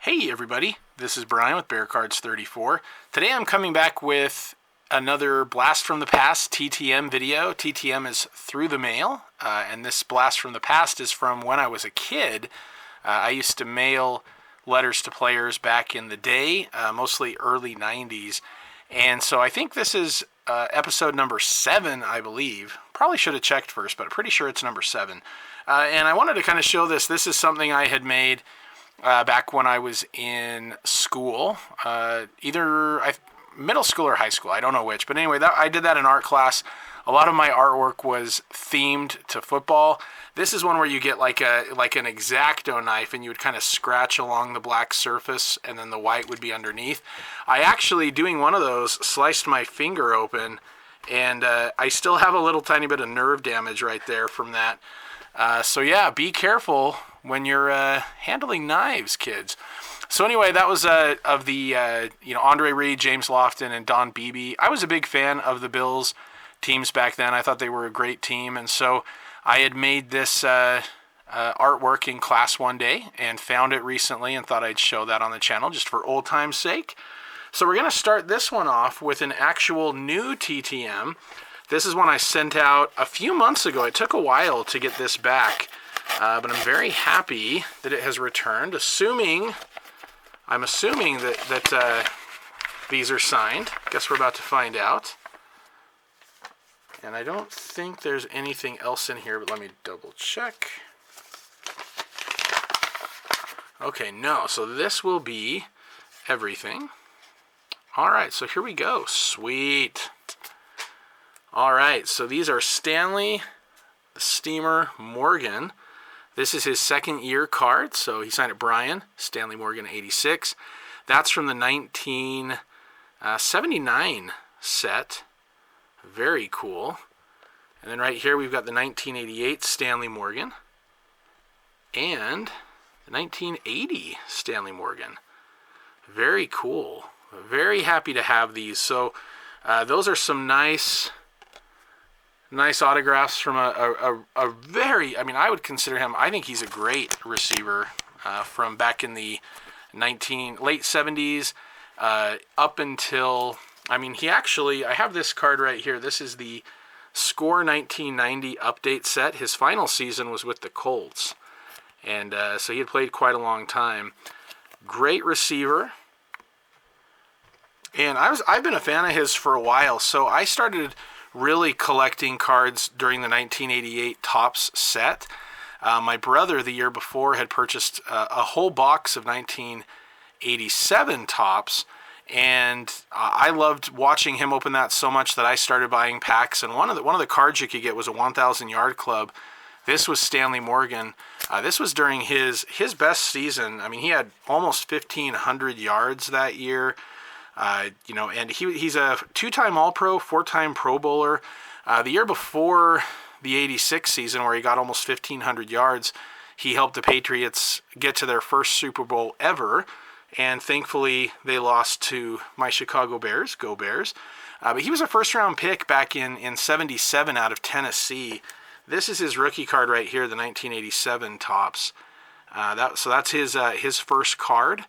Hey everybody, this is Brian with Bear Cards 34. Today I'm coming back with another Blast from the Past TTM video. TTM is through the mail, and this Blast from the Past is from when I was a kid. I used to mail letters to players back in the day, mostly early 90s. And so I think this is episode number 7, I believe. Probably should have checked first, but I'm pretty sure it's number 7. And I wanted to kind of show this. This is something I had made back when I was in school, either middle school or high school, I don't know which. But anyway, I did that in art class. A lot of my artwork was themed to football. This is one where you get like an X-Acto knife and you would kind of scratch along the black surface and then the white would be underneath. I actually, doing one of those, sliced my finger open, and I still have a little tiny bit of nerve damage right there from that. So yeah, be careful when you're handling knives, kids. So anyway, that was of the Andre Reed, James Lofton, and Don Beebe. I was a big fan of the Bills teams back then. I thought they were a great team, and so I had made this artwork in class one day and found it recently and thought I'd show that on the channel just for old time's sake. So we're going to start this one off with an actual new TTM. This is one I sent out a few months ago. It took a while to get this back, but I'm very happy that it has returned. I'm assuming that these are signed. Guess we're about to find out. And I don't think there's anything else in here, but let me double check. Okay, no. So this will be everything. All right, so here we go. Sweet. All right, so these are Stanley the Steamer Morgan. This is his second year card, so he signed it Brian, Stanley Morgan 86. That's from the 1979 set. Very cool. And then right here we've got the 1988 Stanley Morgan and the 1980 Stanley Morgan. Very cool. Very happy to have these. So those are some nice autographs from a very, I would consider him, I think he's a great receiver from back in the late 70s up until, I have this card right here. This is the Score 1990 update set. His final season was with the Colts, and so he had played quite a long time. Great receiver. And I've been a fan of his for a while, so I started really collecting cards during the 1988 Topps set. My brother, the year before, had purchased a whole box of 1987 Topps, and I loved watching him open that so much that I started buying packs. And one of the cards you could get was a 1,000 yard club. This was Stanley Morgan. This was during his best season. He had almost 1,500 yards that year. And he's a 2-time All-Pro, 4-time Pro Bowler. The year before the 86 season, where he got almost 1,500 yards, he helped the Patriots get to their first Super Bowl ever, and thankfully they lost to my Chicago Bears. Go Bears. But he was a first-round pick back in 77 out of Tennessee. This is his rookie card right here, the 1987 Topps. So that's his first card.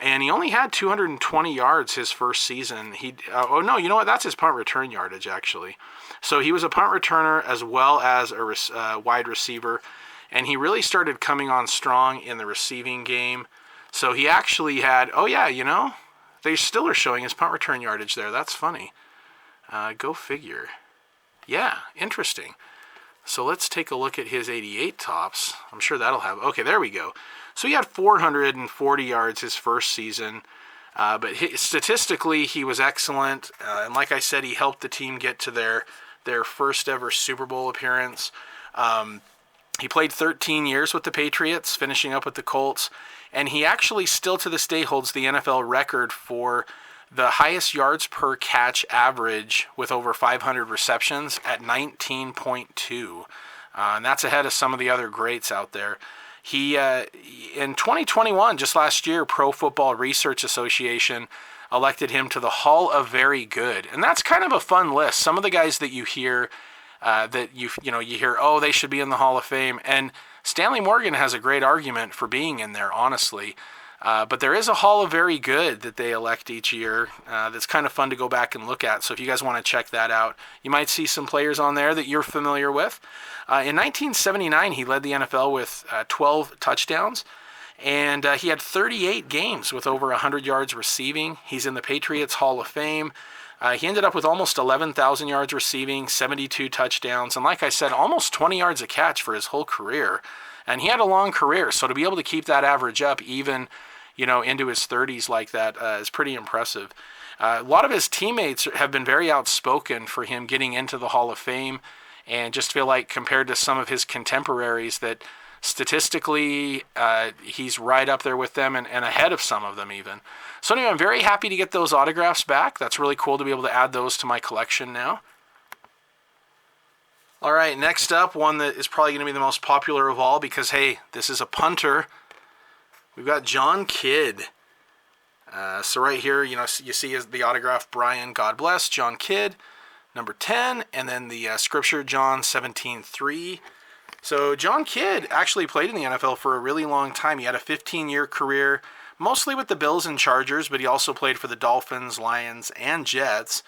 And he only had 220 yards his first season. That's his punt return yardage, actually. So he was a punt returner as well as a wide receiver. And he really started coming on strong in the receiving game. So he actually had, they still are showing his punt return yardage there. That's funny. Go figure. Yeah, interesting. So let's take a look at his 88 Topps. I'm sure that'll have, okay, there we go. So he had 440 yards his first season, but statistically he was excellent. And like I said, he helped the team get to their first ever Super Bowl appearance. He played 13 years with the Patriots, finishing up with the Colts, and he actually still to this day holds the NFL record for the highest yards per catch average with over 500 receptions at 19.2. And that's ahead of some of the other greats out there. He, in 2021, just last year, Pro Football Research Association elected him to the Hall of Very Good. And that's kind of a fun list. Some of the guys that you hear, you hear, oh, they should be in the Hall of Fame. And Stanley Morgan has a great argument for being in there, honestly. But there is a Hall of Very Good that they elect each year that's kind of fun to go back and look at. So if you guys want to check that out, you might see some players on there that you're familiar with. In 1979, he led the NFL with 12 touchdowns. And he had 38 games with over 100 yards receiving. He's in the Patriots Hall of Fame. He ended up with almost 11,000 yards receiving, 72 touchdowns, and like I said, almost 20 yards a catch for his whole career. And he had a long career, so to be able to keep that average up even, into his 30s like that is pretty impressive. A lot of his teammates have been very outspoken for him getting into the Hall of Fame, and just feel like compared to some of his contemporaries that statistically, he's right up there with them and ahead of some of them even. So anyway, I'm very happy to get those autographs back. That's really cool to be able to add those to my collection now. All right, next up, one that is probably going to be the most popular of all because, hey, this is a punter. We've got John Kidd. So right here, you see the autograph, Brian, God bless, John Kidd, number 10, and then the scripture, John 17:3. So John Kidd actually played in the NFL for a really long time. He had a 15-year career, mostly with the Bills and Chargers, but he also played for the Dolphins, Lions, and Jets.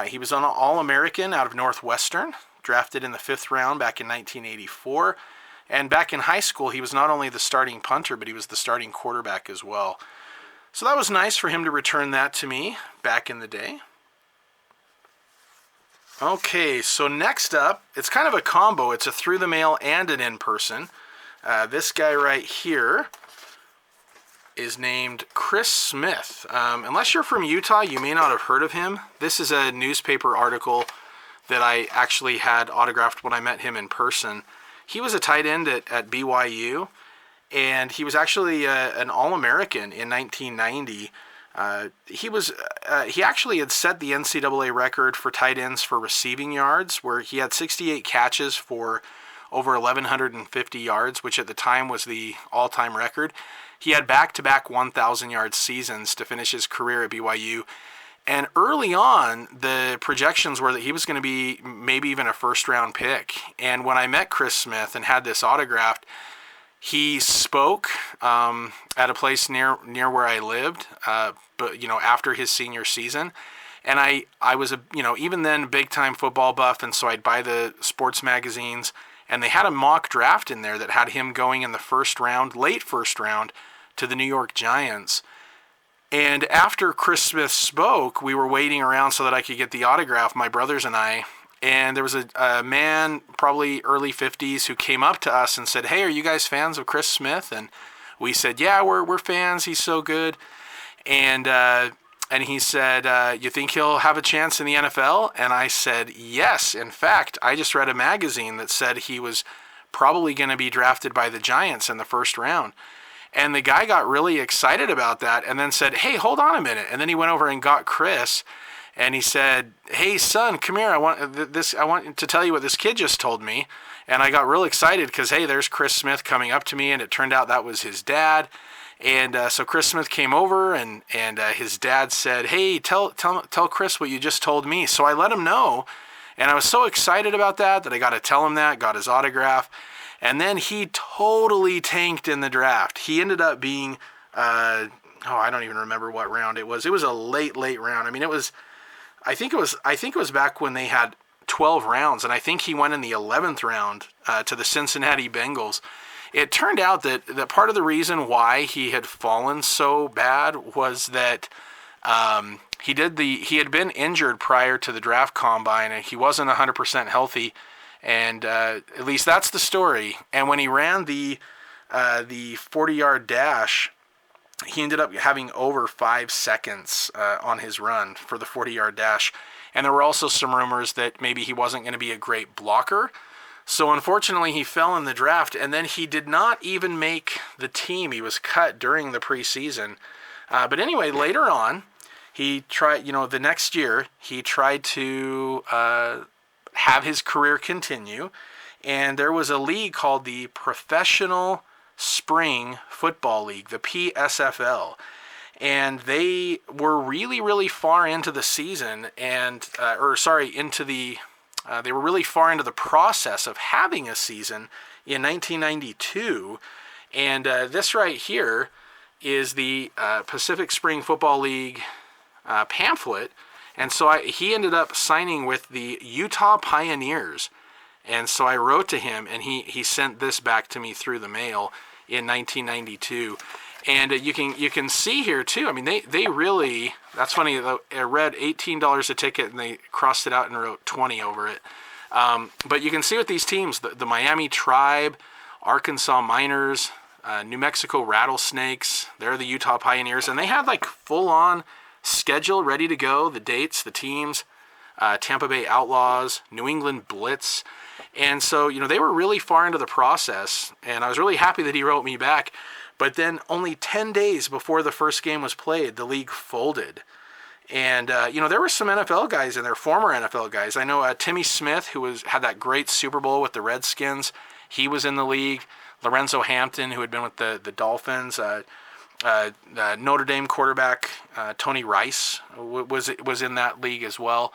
He was an All-American out of Northwestern, drafted in the 5th round back in 1984. And back in high school, he was not only the starting punter, but he was the starting quarterback as well. So that was nice for him to return that to me back in the day. Okay, so next up, it's kind of a combo. It's a through the mail and an in-person. This guy right here is named Chris Smith. Unless you're from Utah, you may not have heard of him. This is a newspaper article that I actually had autographed when I met him in person. He was a tight end at BYU, and he was actually an All-American in 1990. He actually had set the NCAA record for tight ends for receiving yards, where he had 68 catches for over 1,150 yards, which at the time was the all-time record. He had back-to-back 1,000-yard seasons to finish his career at BYU. And early on, the projections were that he was going to be maybe even a first-round pick. And when I met Chris Smith and had this autographed, he spoke at a place near where I lived, but after his senior season, and I was even then big-time football buff, and so I'd buy the sports magazines, and they had a mock draft in there that had him going in the first round, late first round, to the New York Giants. And after Chris Smith spoke, we were waiting around so that I could get the autograph, my brothers and I. And there was a man, probably early 50s, who came up to us and said, "Hey, are you guys fans of Chris Smith?" And we said, "Yeah, we're fans. He's so good." And he said, "You think he'll have a chance in the NFL?" And I said, "Yes. In fact, I just read a magazine that said he was probably going to be drafted by the Giants in the first round." And the guy got really excited about that and then said, "Hey, hold on a minute." And then he went over and got Chris, and he said, "Hey, son, come here. I want to tell you what this kid just told me." And I got real excited because, hey, there's Chris Smith coming up to me, and it turned out that was his dad. And so Chris Smith came over, and his dad said, "Hey, tell Chris what you just told me." So I let him know, and I was so excited about that I got to tell him that, got his autograph. And then he totally tanked in the draft. He ended up being, I don't even remember what round it was. It was a late round. I mean, I think it was back when they had 12 rounds, and I think he went in the 11th round to the Cincinnati Bengals. It turned out that part of the reason why he had fallen so bad was that he had been injured prior to the draft combine, and he wasn't 100% healthy. And at least that's the story. And when he ran the 40-yard dash, he ended up having over 5 seconds on his run for the 40-yard dash. And there were also some rumors that maybe he wasn't going to be a great blocker. So unfortunately, he fell in the draft, and then he did not even make the team. He was cut during the preseason. But anyway, later on, he tried, the next year, he tried to have his career continue, and there was a league called the Professional Spring Football League, the PSFL, and they were really, really far into the season, and they were really far into the process of having a season in 1992, and this right here is the Pacific Spring Football League pamphlet. And so he ended up signing with the Utah Pioneers. And so I wrote to him, and he sent this back to me through the mail in 1992. And you can see here too. I mean, they really, that's funny. I read $18 a ticket, and they crossed it out and wrote 20 over it. But you can see with these teams, the Miami Tribe, Arkansas Miners, New Mexico Rattlesnakes, they're the Utah Pioneers, and they had like full-on schedule ready to go, the dates, the teams, Tampa Bay Outlaws, New England Blitz. And so, they were really far into the process, and I was really happy that he wrote me back. But then only 10 days before the first game was played, the league folded. And, there were some NFL guys in there, former NFL guys. I know Timmy Smith, who had that great Super Bowl with the Redskins. He was in the league. Lorenzo Hampton, who had been with the Dolphins. Notre Dame quarterback Tony Rice was in that league as well.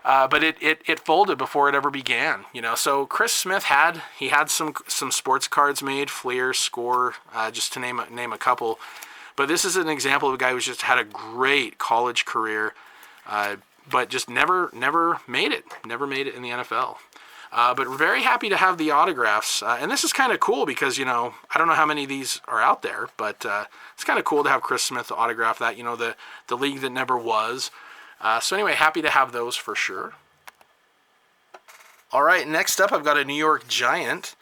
But it folded before it ever began, So Chris Smith had some sports cards made, Fleer, Score, just to name a couple. But this is an example of a guy who's just had a great college career, but just never made it in the NFL. But we're very happy to have the autographs, and this is kind of cool because I don't know how many of these are out there, but it's kind of cool to have Chris Smith autograph that, the league that never was. So anyway, happy to have those for sure. All right, next up I've got a New York Giant.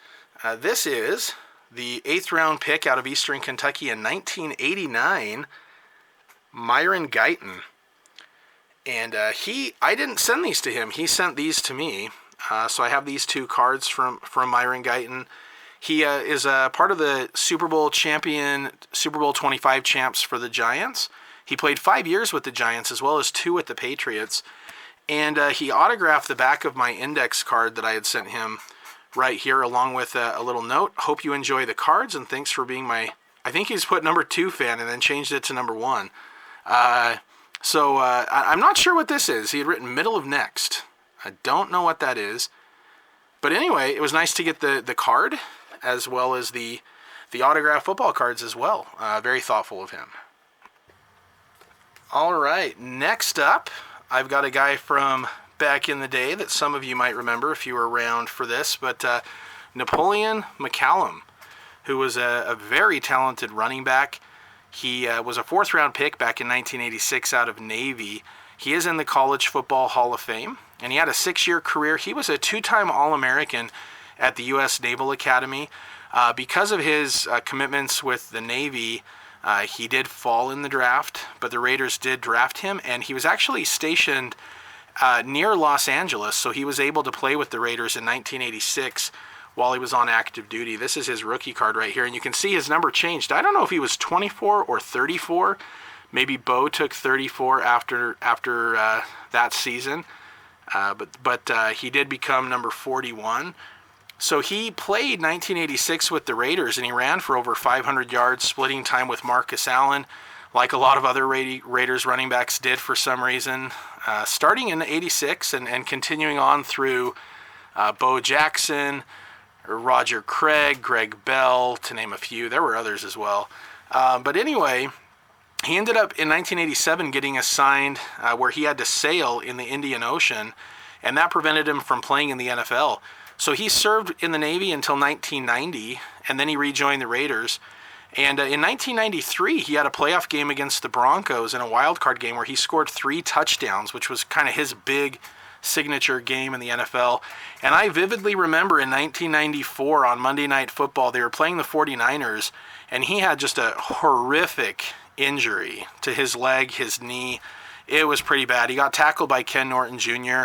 This is the 8th round pick out of Eastern Kentucky in 1989, Myron Guyton. And I didn't send these to him. He sent these to me. So I have these two cards from Myron Guyton. He is a part of the Super Bowl 25 champs for the Giants. He played 5 years with the Giants as well as 2 with the Patriots. And he autographed the back of my index card that I had sent him right here along with a little note. Hope you enjoy the cards and thanks for being I think he's put number 2 fan and then changed it to number 1. So I'm not sure what this is. He had written middle of next. I don't know what that is. But anyway, it was nice to get the card as well as the autographed football cards as well. Very thoughtful of him. All right, next up, I've got a guy from back in the day that some of you might remember if you were around for this, but Napoleon McCallum, who was a very talented running back. He was a 4th round pick back in 1986 out of Navy. He is in the College Football Hall of Fame, and he had a 6-year career. He was a 2-time All-American at the U.S. Naval Academy. Because of his commitments with the Navy, he did fall in the draft, but the Raiders did draft him, and he was actually stationed near Los Angeles, so he was able to play with the Raiders in 1986 while he was on active duty. This is his rookie card right here, and you can see his number changed. I don't know if he was 24 or 34. Maybe Bo took 34 after that season, but he did become number 41. So he played 1986 with the Raiders, and he ran for over 500 yards, splitting time with Marcus Allen, like a lot of other Raiders running backs did for some reason, starting in 86 and continuing on through Bo Jackson, Roger Craig, Greg Bell, to name a few. There were others as well. But anyway, he ended up in 1987 getting assigned where he had to sail in the Indian Ocean, and that prevented him from playing in the NFL. So he served in the Navy until 1990, and then he rejoined the Raiders. And in 1993, he had a playoff game against the Broncos in a wild card game where he scored 3 touchdowns, which was kind of his big signature game in the NFL. And I vividly remember in 1994 on Monday Night Football, they were playing the 49ers, and he had just a horrific injury to his leg, his knee. It was pretty bad. He got tackled by Ken Norton Jr.,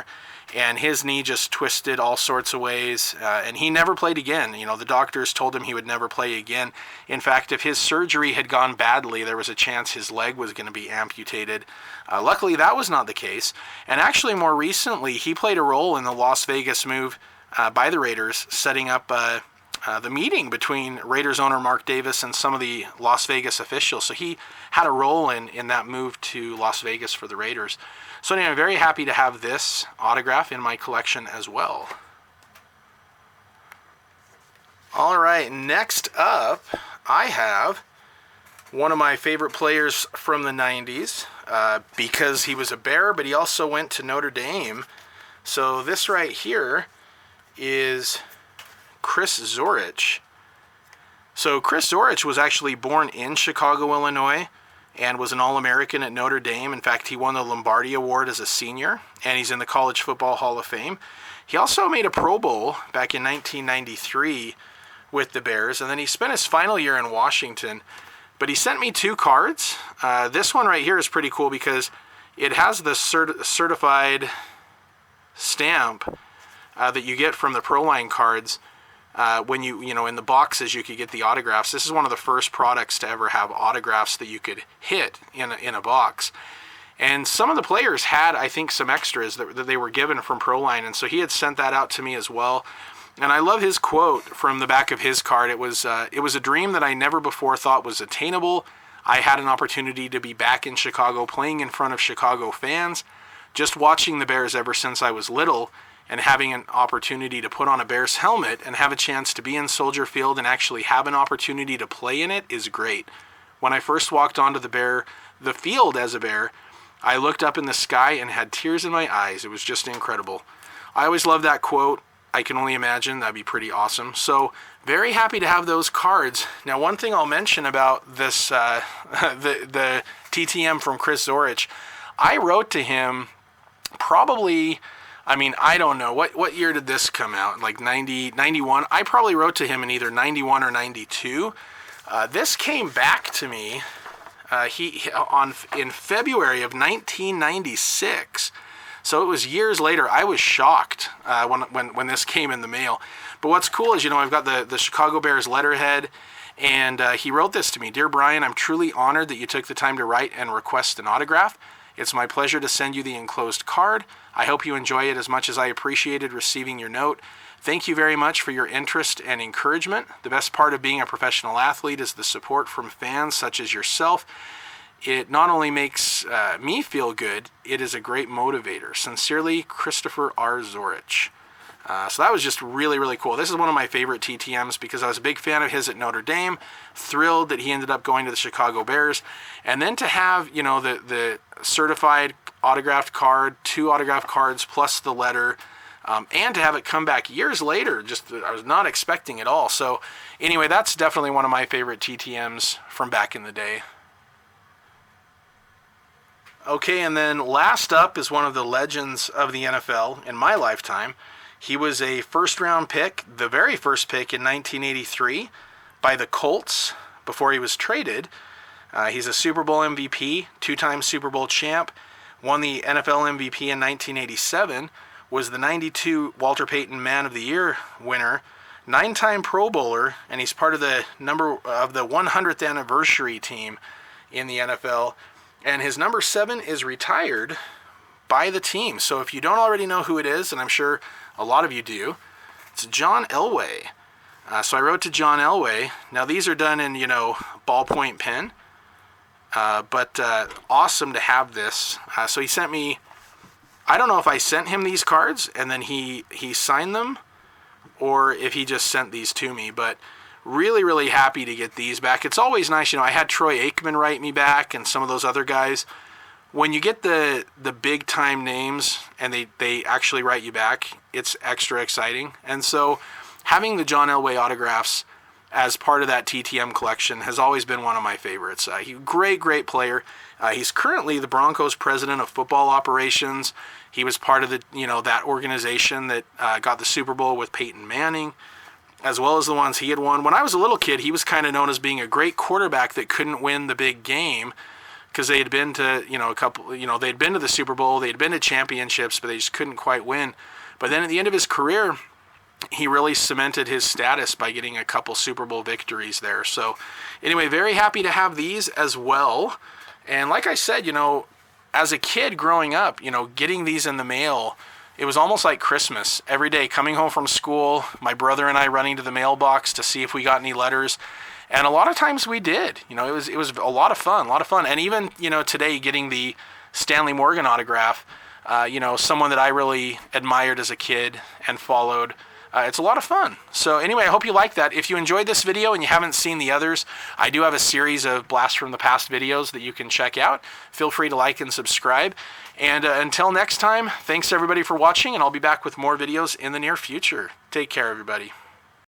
and his knee just twisted all sorts of ways, and he never played again. The doctors told him he would never play again. In fact, if his surgery had gone badly, there was a chance his leg was going to be amputated. Luckily, that was not the case. And actually, more recently, he played a role in the Las Vegas move by the Raiders, setting up the meeting between Raiders owner Mark Davis and some of the Las Vegas officials. So he had a role in that move to Las Vegas for the Raiders. So anyway, I'm very happy to have this autograph in my collection as well. All right, next up, I have one of my favorite players from the 90s because he was a Bear, but he also went to Notre Dame. So this right here is Chris Zorich. So Chris Zorich was actually born in Chicago, Illinois, and was an All-American at Notre Dame. In fact, he won the Lombardi Award as a senior, and he's in the College Football Hall of Fame. He also made a Pro Bowl back in 1993 with the Bears, and then he spent his final year in Washington. But he sent me 2 cards. This one right here is pretty cool because it has the certified stamp that you get from the Proline cards. When in the boxes you could get the autographs. This is one of the first products to ever have autographs that you could hit in a box. And some of the players had, I think, some extras that they were given from Proline, and so he had sent that out to me as well. And I love his quote from the back of his card. It was a dream that I never before thought was attainable. I had an opportunity to be back in Chicago playing in front of Chicago fans, just watching the Bears ever since I was little, and having an opportunity to put on a Bears helmet and have a chance to be in Soldier Field and actually have an opportunity to play in it is great. When I first walked onto the field as a Bear, I looked up in the sky and had tears in my eyes. It was just incredible. I always love that quote. I can only imagine that'd be pretty awesome. So very happy to have those cards. Now, one thing I'll mention about this, the TTM from Chris Zorich, I wrote to him probably, I don't know. What year did this come out? Like 90, 91? I probably wrote to him in either 91 or 92. This came back to me in February of 1996. So it was years later. I was shocked when this came in the mail. But what's cool is, I've got the Chicago Bears letterhead, and he wrote this to me. Dear Brian, I'm truly honored that you took the time to write and request an autograph. It's my pleasure to send you the enclosed card. I hope you enjoy it as much as I appreciated receiving your note. Thank you very much for your interest and encouragement. The best part of being a professional athlete is the support from fans such as yourself. It not only makes me feel good, it is a great motivator. Sincerely, Christopher R. Zorich. So that was just really, really cool. This is one of my favorite TTMs because I was a big fan of his at Notre Dame. Thrilled that he ended up going to the Chicago Bears. And then to have, the certified autographed card, 2 autographed cards plus the letter, and to have it come back years later, I was not expecting it all. So anyway, that's definitely one of my favorite TTMs from back in the day. Okay, and then last up is one of the legends of the NFL in my lifetime. He was a first-round pick, the very first pick in 1983 by the Colts before he was traded. He's a Super Bowl MVP, 2-time Super Bowl champ, won the NFL MVP in 1987, was the 92 Walter Payton Man of the Year winner, 9-time Pro Bowler, and he's part of the 100th anniversary team in the NFL. And his number 7 is retired by the team. So if you don't already know who it is, and I'm sure a lot of you do, it's John Elway. So I wrote to John Elway. Now these are done in, ballpoint pen. But awesome to have this. So he sent me, I don't know if I sent him these cards and then he signed them, or if he just sent these to me, but really, really happy to get these back. It's always nice, I had Troy Aikman write me back and some of those other guys. When you get the big time names and they actually write you back, it's extra exciting. And so having the John Elway autographs as part of that TTM collection has always been one of my favorites. He's a great player. He's currently the Broncos president of football operations. He was part of that organization that got the Super Bowl with Peyton Manning, as well as the ones he had won. When I was a little kid, he was kind of known as being a great quarterback that couldn't win the big game because they had been to, they'd been to the Super Bowl, they'd been to championships, but they just couldn't quite win. But then at the end of his career, he really cemented his status by getting a couple Super Bowl victories there. So anyway, very happy to have these as well. And like I said, as a kid growing up, getting these in the mail, it was almost like Christmas. Every day coming home from school, my brother and I running to the mailbox to see if we got any letters. And a lot of times we did. It was a lot of fun. And even, today getting the Stanley Morgan autograph, someone that I really admired as a kid and followed. It's a lot of fun. So anyway, I hope you like that. If you enjoyed this video and you haven't seen the others, I do have a series of Blast from the Past videos that you can check out. Feel free to like and subscribe. And until next time, thanks everybody for watching, and I'll be back with more videos in the near future. Take care, everybody.